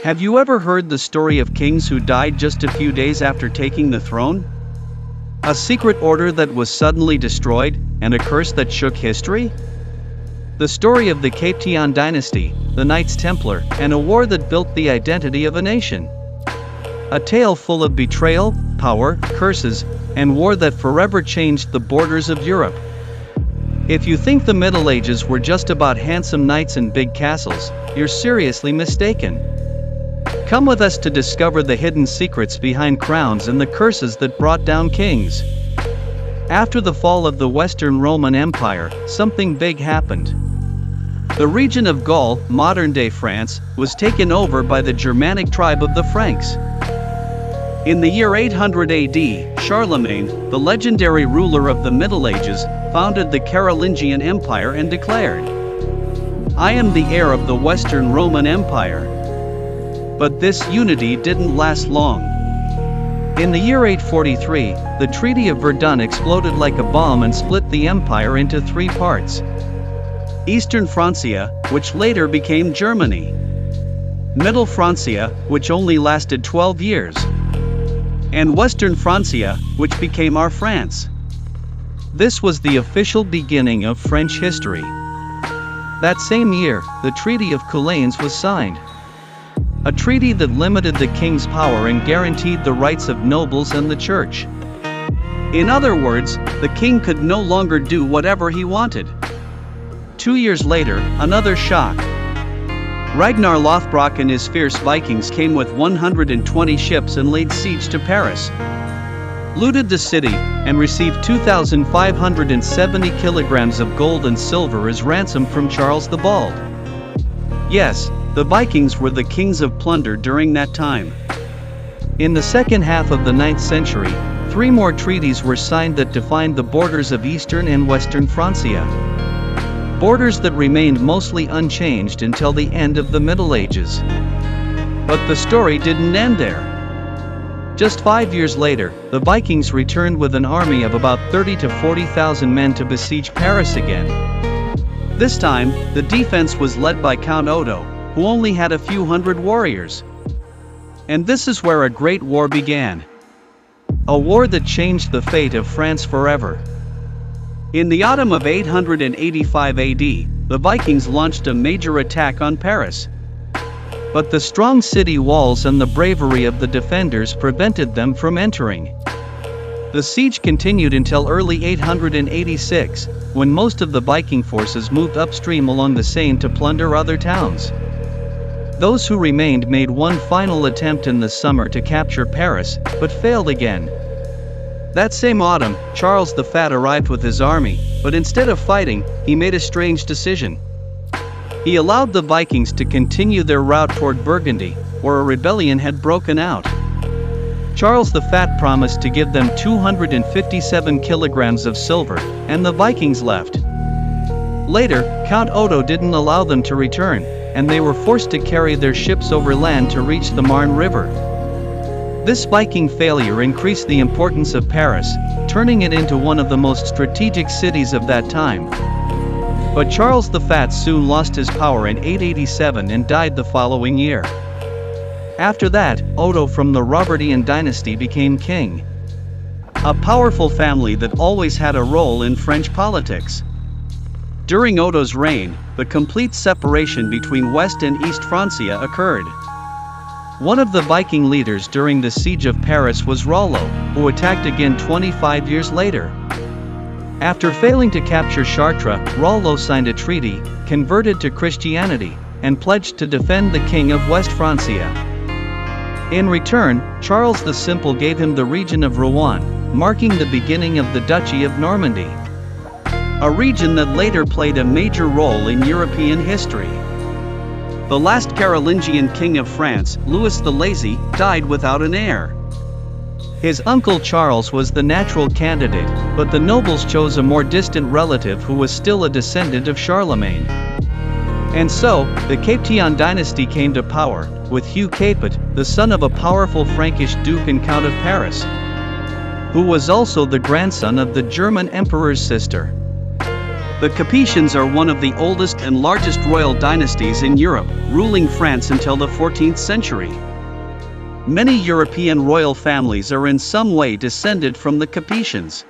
Have you ever heard the story of kings who died just a few days after taking the throne? A secret order that was suddenly destroyed, and a curse that shook history? The story of the Capetian dynasty, the Knights Templar, and a war that built the identity of a nation. A tale full of betrayal, power, curses, and war that forever changed the borders of Europe. If you think the Middle Ages were just about handsome knights and big castles, you're seriously mistaken. Come with us to discover the hidden secrets behind crowns and the curses that brought down kings. After the fall of the Western Roman Empire, something big happened. The region of Gaul, modern-day France, was taken over by the Germanic tribe of the Franks. In the year 800 AD, Charlemagne, the legendary ruler of the Middle Ages, founded the Carolingian Empire and declared, "I am the heir of the Western Roman Empire." But this unity didn't last long. In the year 843, the Treaty of Verdun exploded like a bomb and split the empire into three parts. Eastern Francia, which later became Germany. Middle Francia, which only lasted 12 years. And Western Francia, which became our France. This was the official beginning of French history. That same year, the Treaty of Climax was signed. A treaty that limited the king's power and guaranteed the rights of nobles and the church. In other words, the king could no longer do whatever he wanted. 2 years later, another shock. Ragnar Lothbrok and his fierce Vikings came with 120 ships and laid siege to Paris, looted the city, and received 2,570 kilograms of gold and silver as ransom from Charles the Bald. Yes, the Vikings were the kings of plunder during that time. In the second half of the 9th century, 3 more treaties were signed that defined the borders of Eastern and Western Francia. Borders that remained mostly unchanged until the end of the Middle Ages. But the story didn't end there. Just 5 years later, the Vikings returned with an army of about 30 to 40,000 men to besiege Paris again. This time, the defense was led by Count Odo, who only had a few hundred warriors. And this is where a great war began. A war that changed the fate of France forever. In the autumn of 885 AD, the Vikings launched a major attack on Paris. But the strong city walls and the bravery of the defenders prevented them from entering. The siege continued until early 886, when most of the Viking forces moved upstream along the Seine to plunder other towns. Those who remained made one final attempt in the summer to capture Paris, but failed again. That same autumn, Charles the Fat arrived with his army, but instead of fighting, he made a strange decision. He allowed the Vikings to continue their route toward Burgundy, where a rebellion had broken out. Charles the Fat promised to give them 257 kilograms of silver, and the Vikings left. Later, Count Odo didn't allow them to return, and they were forced to carry their ships over land to reach the Marne River. This Viking failure increased the importance of Paris, turning it into one of the most strategic cities of that time. But Charles the Fat soon lost his power in 887 and died the following year. After that, Odo from the Robertian dynasty became king. A powerful family that always had a role in French politics. During Odo's reign, the complete separation between West and East Francia occurred. One of the Viking leaders during the siege of Paris was Rollo, who attacked again 25 years later. After failing to capture Chartres, Rollo signed a treaty, converted to Christianity, and pledged to defend the king of West Francia. In return, Charles the Simple gave him the region of Rouen, marking the beginning of the Duchy of Normandy. A region that later played a major role in European history. The last Carolingian king of France, Louis the Lazy, died without an heir. His uncle Charles was the natural candidate, but the nobles chose a more distant relative who was still a descendant of Charlemagne. And so, the Capetian dynasty came to power, with Hugh Capet, the son of a powerful Frankish duke and count of Paris, who was also the grandson of the German emperor's sister. The Capetians are one of the oldest and largest royal dynasties in Europe, ruling France until the 14th century. Many European royal families are in some way descended from the Capetians.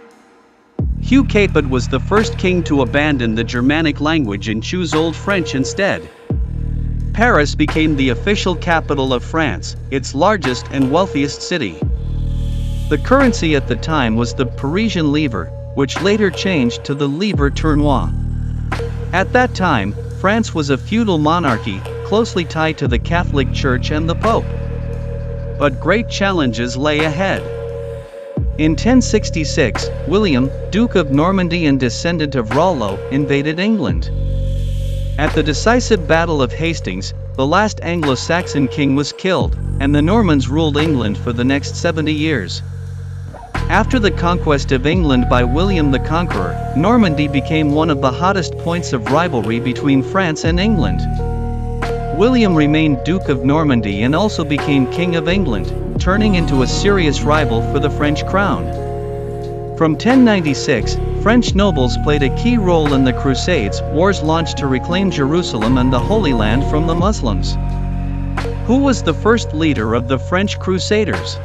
Hugh Capet was the first king to abandon the Germanic language and choose Old French instead. Paris became the official capital of France, its largest and wealthiest city. The currency at the time was the Parisian livre, which later changed to the livre tournois. At that time, France was a feudal monarchy, closely tied to the Catholic Church and the Pope. But great challenges lay ahead. In 1066, William, Duke of Normandy and descendant of Rollo, invaded England. At the decisive Battle of Hastings, the last Anglo-Saxon king was killed, and the Normans ruled England for the next 70 years. After the conquest of England by William the Conqueror, Normandy became one of the hottest points of rivalry between France and England. William remained Duke of Normandy and also became King of England, turning into a serious rival for the French crown. From 1096, French nobles played a key role in the Crusades, wars launched to reclaim Jerusalem and the Holy Land from the Muslims. Who was the first leader of the French Crusaders?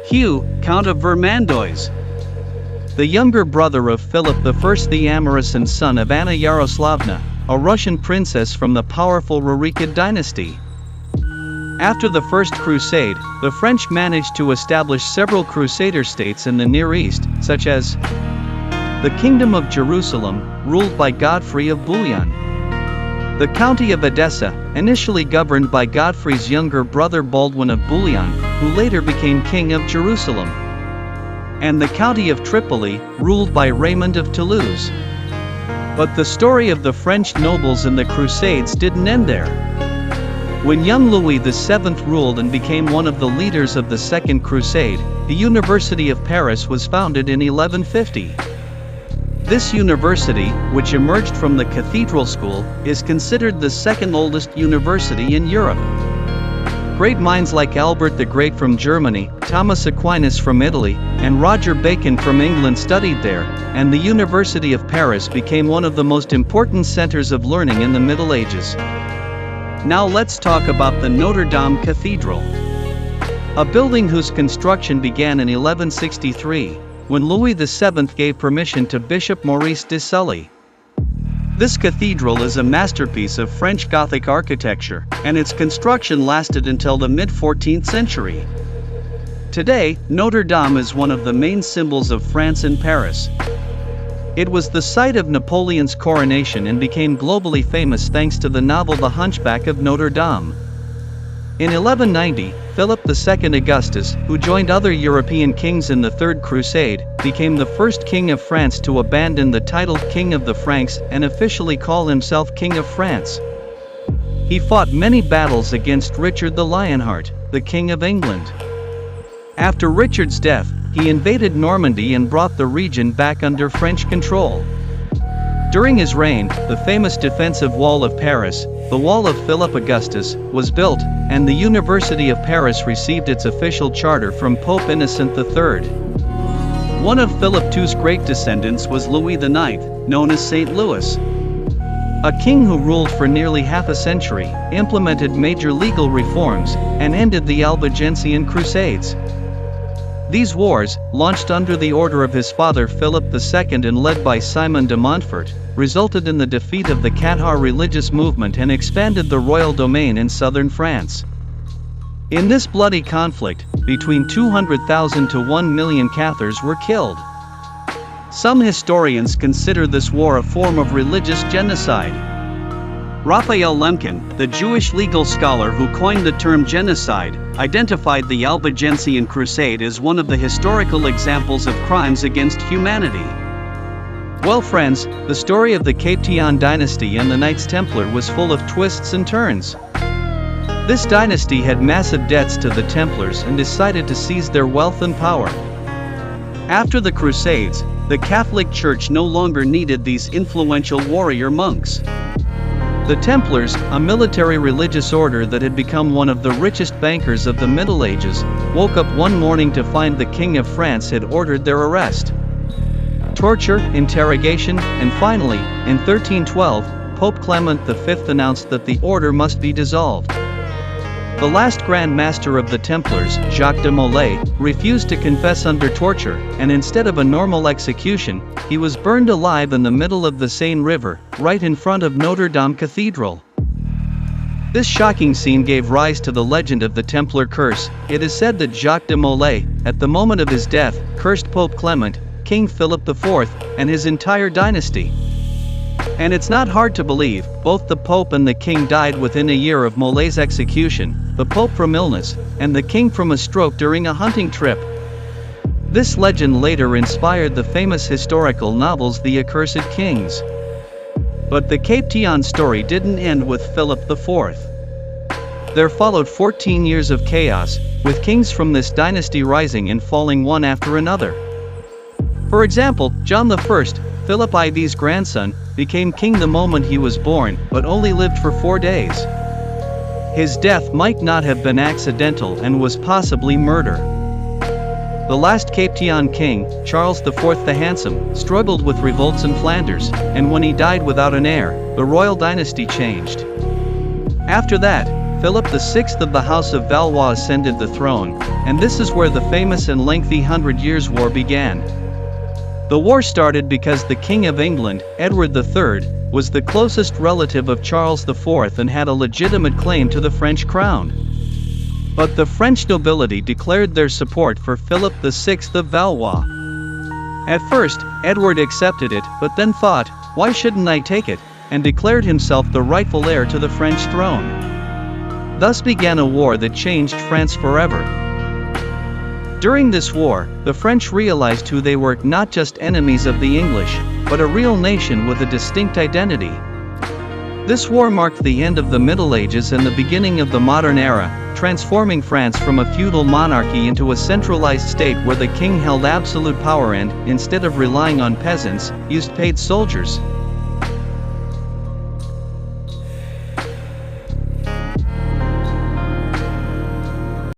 Hugh, Count of Vermandois. The younger brother of Philip I the Amorous and son of Anna Yaroslavna, a Russian princess from the powerful Rurikid dynasty. After the First Crusade, the French managed to establish several Crusader states in the Near East, such as the Kingdom of Jerusalem, ruled by Godfrey of Bouillon. The County of Edessa, initially governed by Godfrey's younger brother Baldwin of Bouillon, who later became King of Jerusalem. And the County of Tripoli, ruled by Raymond of Toulouse. But the story of the French nobles in the Crusades didn't end there. When young Louis VII ruled and became one of the leaders of the Second Crusade, the University of Paris was founded in 1150. This university, which emerged from the cathedral school, is considered the second oldest university in Europe. Great minds like Albert the Great from Germany, Thomas Aquinas from Italy, and Roger Bacon from England studied there, and the University of Paris became one of the most important centers of learning in the Middle Ages. Now let's talk about the Notre-Dame Cathedral. A building whose construction began in 1163, when Louis VII gave permission to Bishop Maurice de Sully. This cathedral is a masterpiece of French Gothic architecture, and its construction lasted until the mid-14th century. Today, Notre Dame is one of the main symbols of France in Paris. It was the site of Napoleon's coronation and became globally famous thanks to the novel The Hunchback of Notre Dame. In 1190, Philip II Augustus, who joined other European kings in the Third Crusade, became the first king of France to abandon the title King of the Franks and officially call himself King of France. He fought many battles against Richard the Lionheart, the King of England. After Richard's death, he invaded Normandy and brought the region back under French control. During his reign, the famous defensive wall of Paris, the Wall of Philip Augustus, was built, and the University of Paris received its official charter from Pope Innocent III. One of Philip II's great descendants was Louis IX, known as St. Louis. A king who ruled for nearly half a century, implemented major legal reforms, and ended the Albigensian Crusades. These wars, launched under the order of his father Philip II and led by Simon de Montfort, resulted in the defeat of the Cathar religious movement and expanded the royal domain in southern France. In this bloody conflict, between 200,000 to 1 million Cathars were killed. Some historians consider this war a form of religious genocide. Raphael Lemkin, the Jewish legal scholar who coined the term genocide, identified the Albigensian Crusade as one of the historical examples of crimes against humanity. Well friends, the story of the Capetian dynasty and the Knights Templar was full of twists and turns. This dynasty had massive debts to the Templars and decided to seize their wealth and power. After the Crusades, the Catholic Church no longer needed these influential warrior monks. The Templars, a military religious order that had become one of the richest bankers of the Middle Ages, woke up one morning to find the King of France had ordered their arrest. torture, interrogation, and finally, in 1312, Pope Clement V announced that the order must be dissolved. The last Grand Master of the Templars, Jacques de Molay, refused to confess under torture, and instead of a normal execution, he was burned alive in the middle of the Seine River, right in front of Notre-Dame Cathedral. This shocking scene gave rise to the legend of the Templar curse. It is said that Jacques de Molay, at the moment of his death, cursed Pope Clement, King Philip IV, and his entire dynasty. And it's not hard to believe, both the Pope and the King died within a year of Molay's execution, the Pope from illness, and the King from a stroke during a hunting trip. This legend later inspired the famous historical novels The Accursed Kings. But the Capetian story didn't end with Philip IV. There followed 14 years of chaos, with kings from this dynasty rising and falling one after another. For example, John I, Philip IV's grandson, became king the moment he was born, but only lived for 4 days. His death might not have been accidental and was possibly murder. The last Capetian king, Charles IV the Handsome, struggled with revolts in Flanders, and when he died without an heir, the royal dynasty changed. After that, Philip VI of the House of Valois ascended the throne, and this is where the famous and lengthy 100 Years' War began. The war started because the King of England, Edward III, was the closest relative of Charles IV and had a legitimate claim to the French crown. But the French nobility declared their support for Philip VI of Valois. At first, Edward accepted it, but then thought, why shouldn't I take it, and declared himself the rightful heir to the French throne. Thus began a war that changed France forever. During this war, the French realized who they were, not just enemies of the English, but a real nation with a distinct identity. This war marked the end of the Middle Ages and the beginning of the modern era, transforming France from a feudal monarchy into a centralized state where the king held absolute power and, instead of relying on peasants, used paid soldiers.